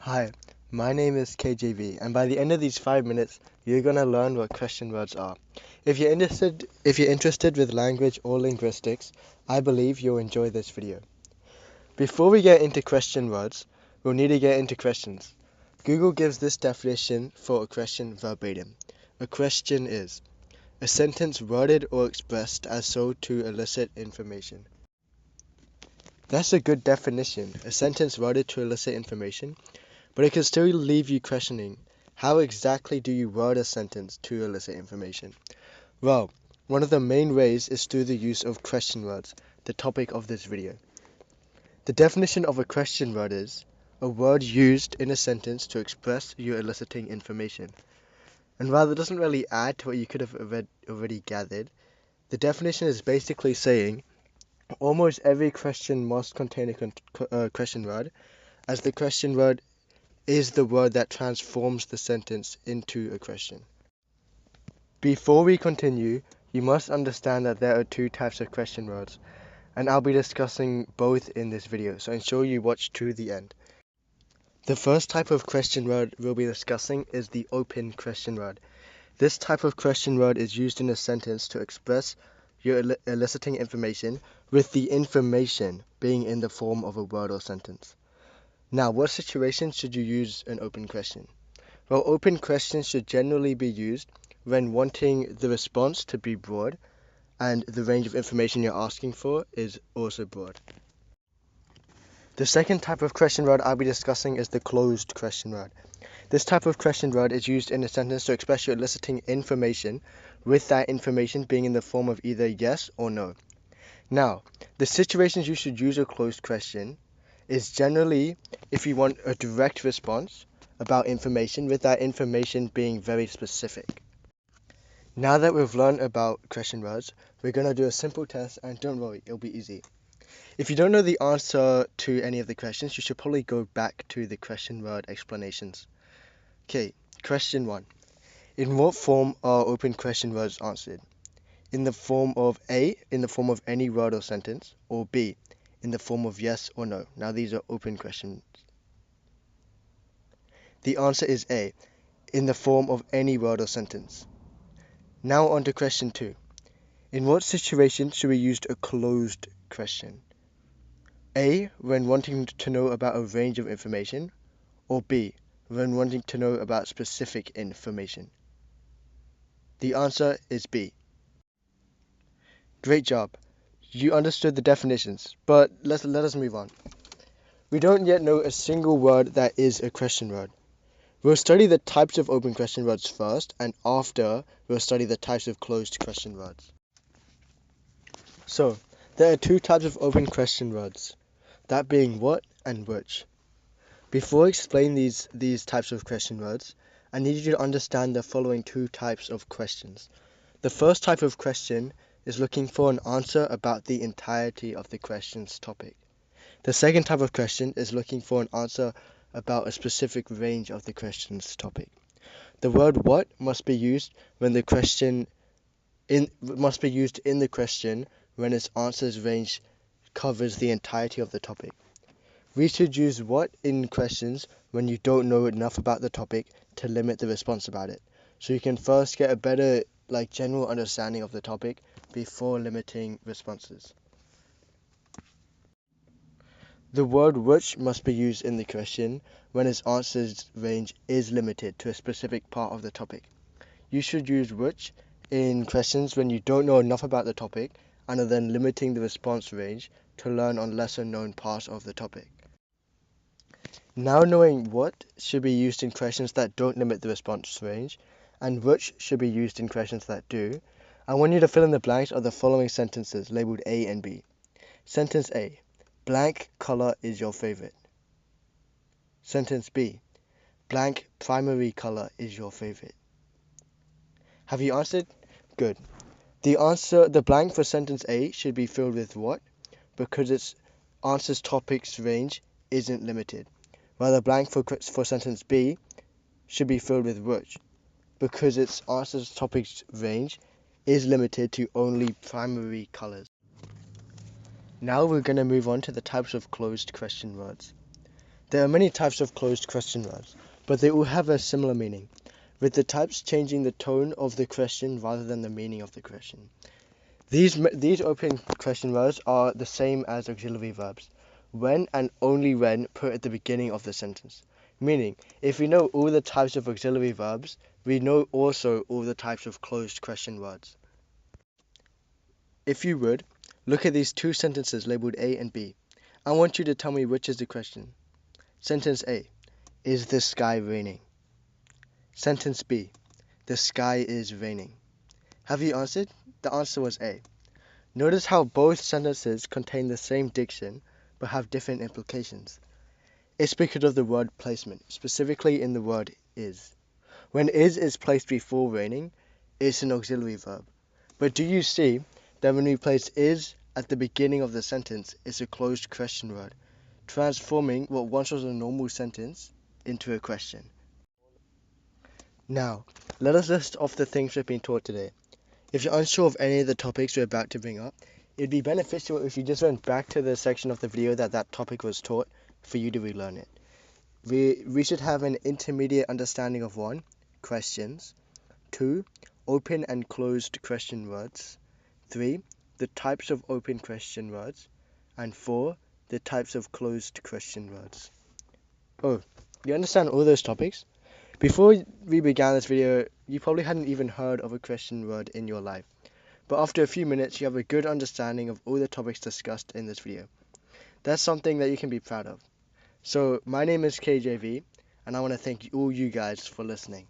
Hi, my name is KJV, and by the end of these 5 minutes, you're gonna learn what question words are. If you're interested with language or linguistics, I believe you'll enjoy this video. Before we get into question words, we'll need to get into questions. Google gives this definition for a question verbatim. A question is a sentence worded or expressed as so to elicit information. That's a good definition, a sentence worded to elicit information. But it can still leave you questioning, how exactly do you word a sentence to elicit information? Well, one of the main ways is through the use of question words, the topic of this video. The definition of a question word is a word used in a sentence to express you're eliciting information. And while it doesn't really add to what you could have already gathered, the definition is basically saying almost every question must contain a question word, as the question word is the word that transforms the sentence into a question. Before we continue, you must understand that there are two types of question words, and I'll be discussing both in this video, so ensure you watch to the end. The first type of question word we'll be discussing is the open question word. This type of question word is used in a sentence to express you're eliciting information, with the information being in the form of a word or sentence. Now, what situation should you use an open question? Well, open questions should generally be used when wanting the response to be broad and the range of information you're asking for is also broad. The second type of question word I'll be discussing is the closed question word. This type of question word is used in a sentence to express you're eliciting information, with that information being in the form of either yes or no. Now, the situations you should use a closed question is generally if you want a direct response about information, with that information being very specific. Now that we've learned about question words, we're going to do a simple test, and don't worry, it'll be easy. If you don't know the answer to any of the questions, you should probably go back to the question word explanations. Okay, question 1. In what form are open question words answered? In the form of A, in the form of any word or sentence, or B, in the form of yes or no. Now these are open questions. The answer is A, in the form of any word or sentence. Now on to question 2. In what situation should we use a closed question? A, when wanting to know about a range of information, or B, when wanting to know about specific information? The answer is B. Great job. You understood the definitions, but let us move on. We don't yet know a single word that is a question word. We'll study the types of open question words first, and after, we'll study the types of closed question words. So, there are two types of open question words, that being what and which. Before explaining these types of question words, I need you to understand the following two types of questions. The first type of question is looking for an answer about the entirety of the question's topic. The second type of question is looking for an answer about a specific range of the question's topic. The word what must be used in the question when its answer's range covers the entirety of the topic. We should use what in questions when you don't know enough about the topic to limit the response about it. So you can first get a better general understanding of the topic before limiting responses. The word which must be used in the question when its answer's range is limited to a specific part of the topic. You should use which in questions when you don't know enough about the topic and are then limiting the response range to learn on lesser known parts of the topic. Now knowing what should be used in questions that don't limit the response range and which should be used in questions that do, I want you to fill in the blanks of the following sentences labeled A and B. Sentence A. Blank color is your favorite. Sentence B. Blank primary color is your favorite. Have you answered? Good. The blank for sentence A should be filled with what, because its answer's topic's range isn't limited, while the blank for sentence B should be filled with which, because its answer's topic's range is limited to only primary colors. Now we're going to move on to the types of closed question words. There are many types of closed question words, but they all have a similar meaning, with the types changing the tone of the question rather than the meaning of the question. These open question words are the same as auxiliary verbs, when and only when put at the beginning of the sentence. Meaning, if we know all the types of auxiliary verbs, we know also all the types of closed question words. If you would, look at these two sentences labeled A and B. I want you to tell me which is the question. Sentence A, is the sky raining? Sentence B, the sky is raining. Have you answered? The answer was A. Notice how both sentences contain the same diction but have different implications. It's because of the word placement, specifically in the word is. When is placed before raining, it's an auxiliary verb. But do you see that when we place is at the beginning of the sentence, it's a closed question word, transforming what once was a normal sentence into a question? Now, let us list off the things we've been taught today. If you're unsure of any of the topics we're about to bring up, it'd be beneficial if you just went back to the section of the video that topic was taught for you to relearn it. We should have an intermediate understanding of 1. Questions. 2. Open and closed question words. 3. The types of open question words. And 4. The types of closed question words. Oh, you understand all those topics? Before we began this video, you probably hadn't even heard of a question word in your life. But after a few minutes, you have a good understanding of all the topics discussed in this video. That's something that you can be proud of. So, my name is KJV, and I want to thank all you guys for listening.